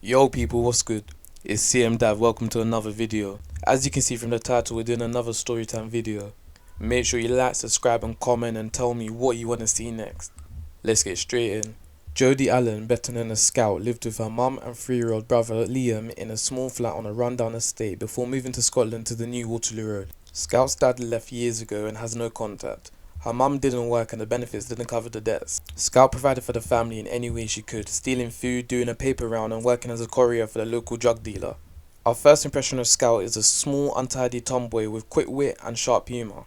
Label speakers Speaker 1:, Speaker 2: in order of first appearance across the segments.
Speaker 1: Yo people, what's good? It's CMDAV, welcome to another video. As you can see from the title, we're doing another storytime video. Make sure you like, subscribe and comment and tell me what you want to see next. Let's get straight in. Jodie Allen, better known as Scout, lived with her mum and 3-year-old brother Liam in a small flat on a rundown estate before moving to Scotland to the new Waterloo Road. Scout's dad left years ago and has no contact. Her mum didn't work and the benefits didn't cover the debts. Scout provided for the family in any way she could, stealing food, doing a paper round and working as a courier for the local drug dealer. Our first impression of Scout is a small, untidy tomboy with quick wit and sharp humour.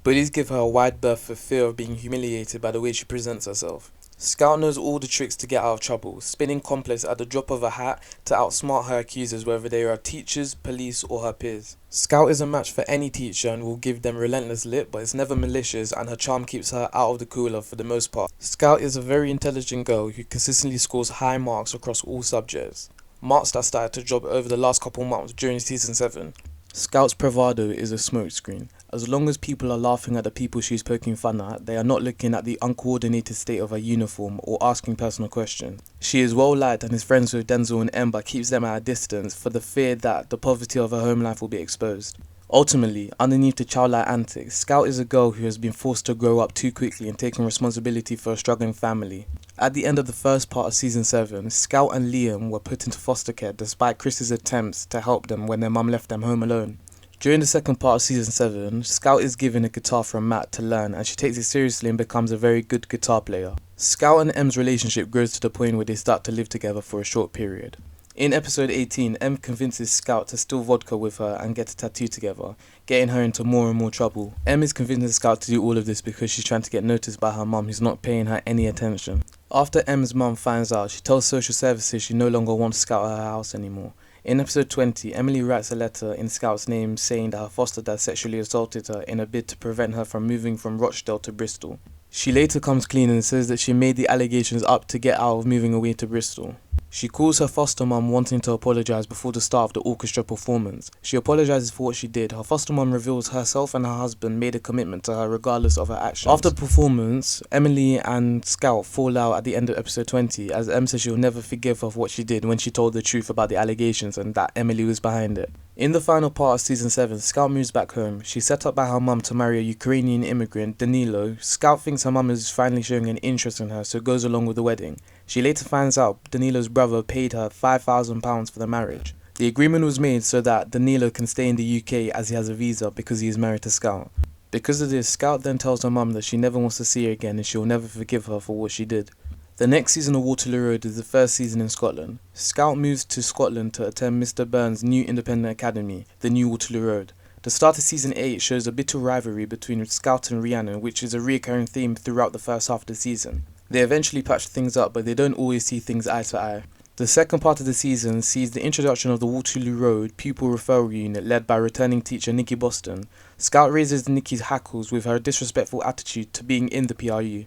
Speaker 1: Bullies give her a wide berth for fear of being humiliated by the way she presents herself. Scout knows all the tricks to get out of trouble, spinning complex at the drop of a hat to outsmart her accusers, whether they are teachers, police or her peers. Scout is a match for any teacher and will give them relentless lip, but it's never malicious and her charm keeps her out of the cooler for the most part. Scout is a very intelligent girl who consistently scores high marks across all subjects, marks that started to drop over the last couple months during season 7. Scout's bravado is a smokescreen. As long as people are laughing at the people she's poking fun at, they are not looking at the uncoordinated state of her uniform or asking personal questions. She is well liked and is friends with Denzel and Em, but keeps them at a distance for the fear that the poverty of her home life will be exposed. Ultimately, underneath the childlike antics, Scout is a girl who has been forced to grow up too quickly and taking responsibility for a struggling family. At the end of the first part of season 7, Scout and Liam were put into foster care despite Chris's attempts to help them when their mum left them home alone. During the second part of season 7, Scout is given a guitar from Matt to learn and she takes it seriously and becomes a very good guitar player. Scout and Em's relationship grows to the point where they start to live together for a short period. In episode 18, Em convinces Scout to steal vodka with her and get a tattoo together, getting her into more and more trouble. Em is convincing Scout to do all of this because she's trying to get noticed by her mum who's not paying her any attention. After Em's mum finds out, she tells social services she no longer wants Scout at her house anymore. In episode 20, Emily writes a letter in Scout's name saying that her foster dad sexually assaulted her in a bid to prevent her from moving from Rochdale to Bristol. She later comes clean and says that she made the allegations up to get out of moving away to Bristol. She calls her foster mum wanting to apologise before the start of the orchestra performance. She apologises for what she did. Her foster mum reveals herself and her husband made a commitment to her regardless of her actions. After the performance, Emily and Scout fall out at the end of episode 20 as Em says she'll never forgive her for what she did when she told the truth about the allegations and that Emily was behind it. In the final part of season 7, Scout moves back home. She's set up by her mum to marry a Ukrainian immigrant, Danilo. Scout thinks her mum is finally showing an interest in her, so goes along with the wedding. She later finds out Danilo's brother paid her £5,000 for the marriage. The agreement was made so that Danilo can stay in the UK as he has a visa because he is married to Scout. Because of this, Scout then tells her mum that she never wants to see her again and she will never forgive her for what she did. The next season of Waterloo Road is the first season in Scotland. Scout moves to Scotland to attend Mr. Burns' new independent academy, the new Waterloo Road. The start of season 8 shows a bitter rivalry between Scout and Rhiannon, which is a recurring theme throughout the first half of the season. They eventually patch things up, but they don't always see things eye to eye. The second part of the season sees the introduction of the Waterloo Road Pupil Referral Unit led by returning teacher Nikki Boston. Scout raises Nikki's hackles with her disrespectful attitude to being in the PRU.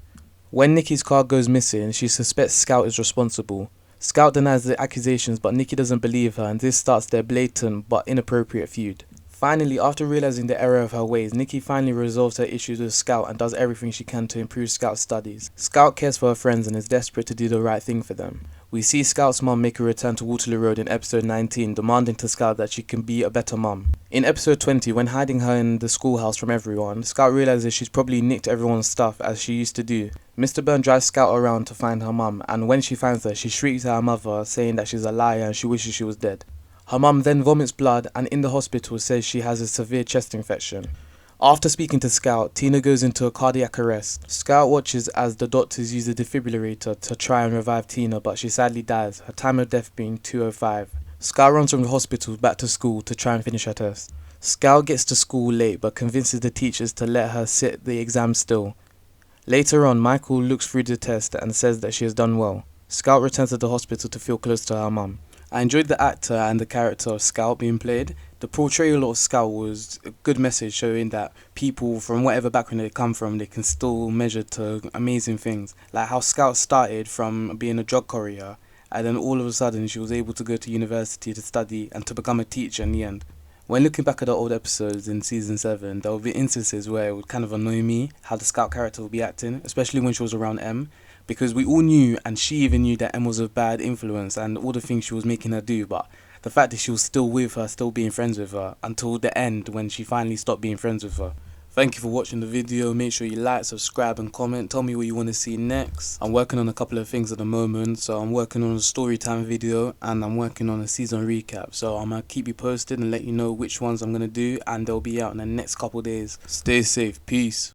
Speaker 1: When Nikki's car goes missing, she suspects Scout is responsible. Scout denies the accusations, but Nikki doesn't believe her and this starts their blatant but inappropriate feud. Finally, after realizing the error of her ways, Nikki finally resolves her issues with Scout and does everything she can to improve Scout's studies. Scout cares for her friends and is desperate to do the right thing for them. We see Scout's mum make a return to Waterloo Road in episode 19, demanding to Scout that she can be a better mum. In episode 20, when hiding her in the schoolhouse from everyone, Scout realizes she's probably nicked everyone's stuff as she used to do. Mr. Byrne drives Scout around to find her mum, and when she finds her, she shrieks at her mother, saying that she's a liar and she wishes she was dead. Her mum then vomits blood and in the hospital says she has a severe chest infection. After speaking to Scout, Tina goes into a cardiac arrest. Scout watches as the doctors use a defibrillator to try and revive Tina, but she sadly dies, her time of death being 2:05. Scout runs from the hospital back to school to try and finish her test. Scout gets to school late but convinces the teachers to let her sit the exam still. Later on, Michael looks through the test and says that she has done well. Scout returns to the hospital to feel close to her mum. I enjoyed the actor and the character of Scout being played. The portrayal of Scout was a good message showing that people from whatever background they come from, they can still measure to amazing things. Like how Scout started from being a drug courier and then all of a sudden she was able to go to university to study and to become a teacher in the end. When looking back at the old episodes in season 7, there would be instances where it would kind of annoy me how the Scout character would be acting, especially when she was around Em.
Speaker 2: because we all knew, and she even knew, that Em was a bad influence and all the things she was making her do. But the fact that she was still with her, still being friends with her until the end when she finally stopped being friends with her. Thank you for watching the video. Make sure you like, subscribe and comment. Tell me what you want to see next. I'm working on a couple of things at the moment. So I'm working on a story time video and I'm working on a season recap. So I'm going to keep you posted and let you know which ones I'm going to do, and they'll be out in the next couple of days. Stay safe. Peace.